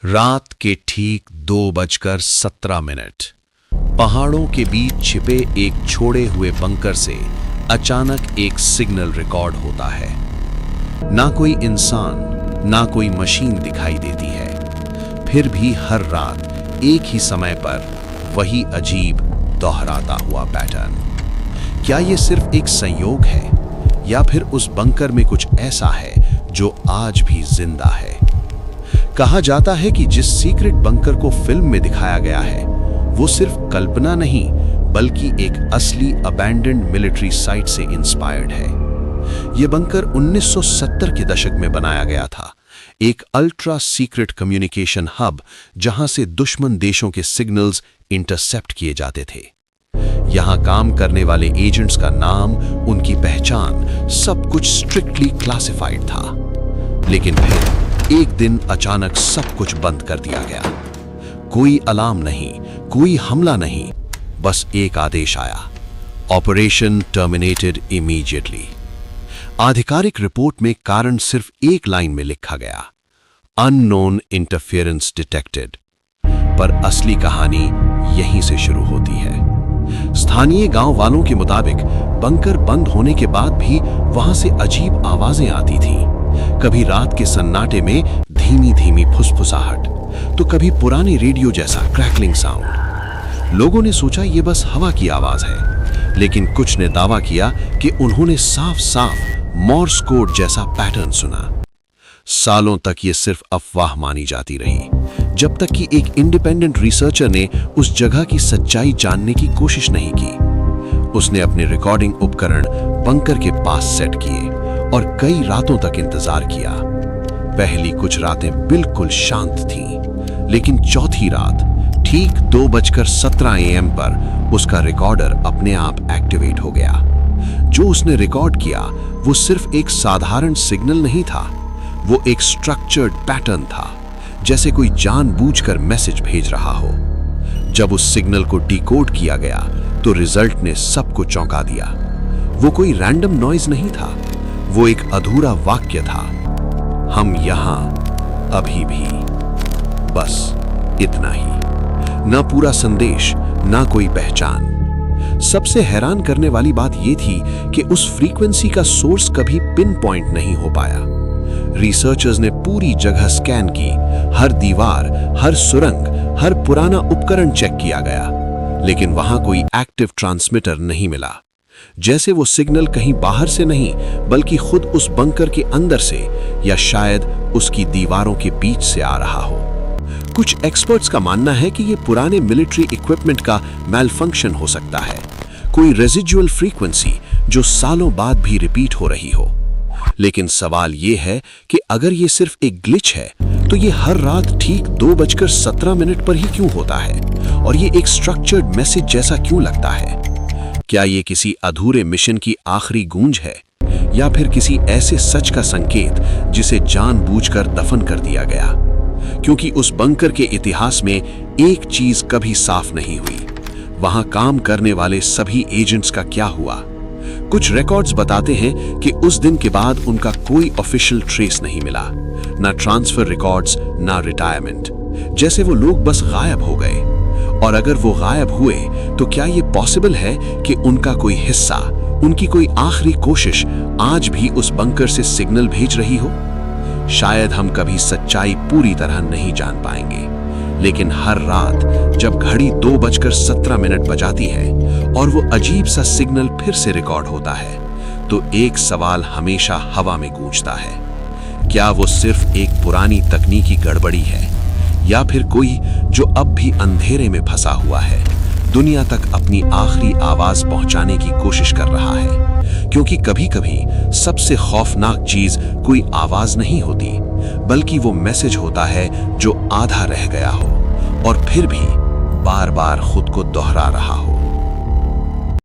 रात के ठीक 2:17 पहाड़ों के बीच छिपे एक छोड़े हुए बंकर से अचानक एक सिग्नल रिकॉर्ड होता है। ना कोई इंसान ना कोई मशीन दिखाई देती है, फिर भी हर रात एक ही समय पर वही अजीब दोहराता हुआ पैटर्न। क्या ये सिर्फ एक संयोग है या फिर उस बंकर में कुछ ऐसा है जो आज भी जिंदा है? कहा जाता है कि जिस सीक्रेट बंकर को फिल्म में दिखाया गया है वो सिर्फ कल्पना नहीं बल्कि एक असली अबैंडन्ड मिलिट्री साइट से इंस्पायर्ड है। यह बंकर 1970 के दशक में बनाया गया था, एक अल्ट्रा सीक्रेट कम्युनिकेशन हब जहां से दुश्मन देशों के सिग्नल्स इंटरसेप्ट किए जाते थे। यहां काम करने वाले एजेंट्स का नाम, उनकी पहचान, सब कुछ स्ट्रिक्टली क्लासिफाइड था। लेकिन फिर एक दिन अचानक सब कुछ बंद कर दिया गया। कोई अलार्म नहीं, कोई हमला नहीं, बस एक आदेश आया, ऑपरेशन टर्मिनेटेड इमीडिएटली। आधिकारिक रिपोर्ट में कारण सिर्फ एक लाइन में लिखा गया, अननोन इंटरफेरेंस डिटेक्टेड। पर असली कहानी यहीं से शुरू होती है। स्थानीय गांव वालों के मुताबिक बंकर बंद होने के बाद भी वहां से अजीब आवाजें आती थीं। कभी रात के सन्नाटे में धीमी धीमी फुसफुसाहट, तो कभी पुराने रेडियो जैसा क्रैकलिंग साउंड। लोगों ने सोचा ये बस हवा की आवाज है, लेकिन कुछ ने दावा किया कि उन्होंने साफ साफ मॉर्स कोड जैसा पैटर्न सुना। सालों तक ये सिर्फ अफवाह मानी जाती रही, जब तक कि एक इंडिपेंडेंट रिसर्चर ने उस जगह की सच्चाई जानने की कोशिश नहीं की। उसने अपने रिकॉर्डिंग उपकरण बंकर के पास सेट किए और कई रातों तक इंतजार किया। पहली कुछ रातें बिल्कुल शांत थीं, लेकिन चौथी रात ठीक 2:17 AM पर उसका रिकॉर्डर अपने आप एक्टिवेट हो गया। जो उसने रिकॉर्ड किया वो सिर्फ एक साधारण सिग्नल नहीं था, वो एक स्ट्रक्चर्ड पैटर्न था, जैसे कोई जानबूझकर मैसेज भेज रहा हो। जब उस सिग्नल को डिकोड किया गया तो रिजल्ट ने सबको चौंका दिया। वो कोई रैंडम नॉइज नहीं था, वो एक अधूरा वाक्य था, हम यहां अभी भी। बस इतना ही, ना पूरा संदेश, ना कोई पहचान। सबसे हैरान करने वाली बात यह थी कि उस फ्रीक्वेंसी का सोर्स कभी पिन पॉइंट नहीं हो पाया। रिसर्चर्स ने पूरी जगह स्कैन की, हर दीवार, हर सुरंग, हर पुराना उपकरण चेक किया गया, लेकिन वहां कोई एक्टिव ट्रांसमीटर नहीं मिला। जैसे वो सिग्नल कहीं बाहर से नहीं बल्कि खुद उस बंकर के अंदर से या शायद उसकी दीवारों के बीच से आ रहा हो। कुछ एक्सपर्ट्स का मानना है कि ये पुराने मिलिट्री इक्विपमेंट का मैलफंक्शन हो सकता है, कोई रेजिडुअल फ्रीक्वेंसी जो सालों बाद भी रिपीट हो रही हो। लेकिन सवाल ये है कि अगर ये सिर्फ एक ग्लिच है तो ये हर रात ठीक 2:17 पर ही क्यों होता है, और ये एक स्ट्रक्चर्ड मैसेज जैसा क्यों लगता है? क्या ये किसी अधूरे मिशन की आखिरी गूंज है या फिर किसी ऐसे सच का संकेत जिसे जानबूझकर दफन कर दिया गया? क्योंकि उस बंकर के इतिहास में एक चीज कभी साफ नहीं हुई, वहां काम करने वाले सभी एजेंट्स का क्या हुआ। कुछ रिकॉर्ड्स बताते हैं कि उस दिन के बाद उनका कोई ऑफिशियल ट्रेस नहीं मिला, ना ट्रांसफर रिकॉर्ड्स, ना रिटायरमेंट, जैसे वो लोग बस गायब हो गए। और अगर वो गायब हुए तो क्या ये पॉसिबल है कि उनका कोई हिस्सा, उनकी कोई आखिरी कोशिश आज भी उस बंकर से सिग्नल भेज रही हो? शायद हम कभी सच्चाई पूरी तरह नहीं जान पाएंगे, लेकिन हर रात जब घड़ी 2:17 बजाती है और वो अजीब सा सिग्नल फिर से रिकॉर्ड होता है, तो एक सवाल हमेशा हवा में गूंजता है, क्या वो सिर्फ एक पुरानी तकनीकी गड़बड़ी है या फिर कोई जो अब भी अंधेरे में फंसा हुआ है, दुनिया तक अपनी आखिरी आवाज पहुंचाने की कोशिश कर रहा है? क्योंकि कभी कभी सबसे खौफनाक चीज कोई आवाज नहीं होती बल्कि वो मैसेज होता है जो आधा रह गया हो और फिर भी बार बार खुद को दोहरा रहा हो।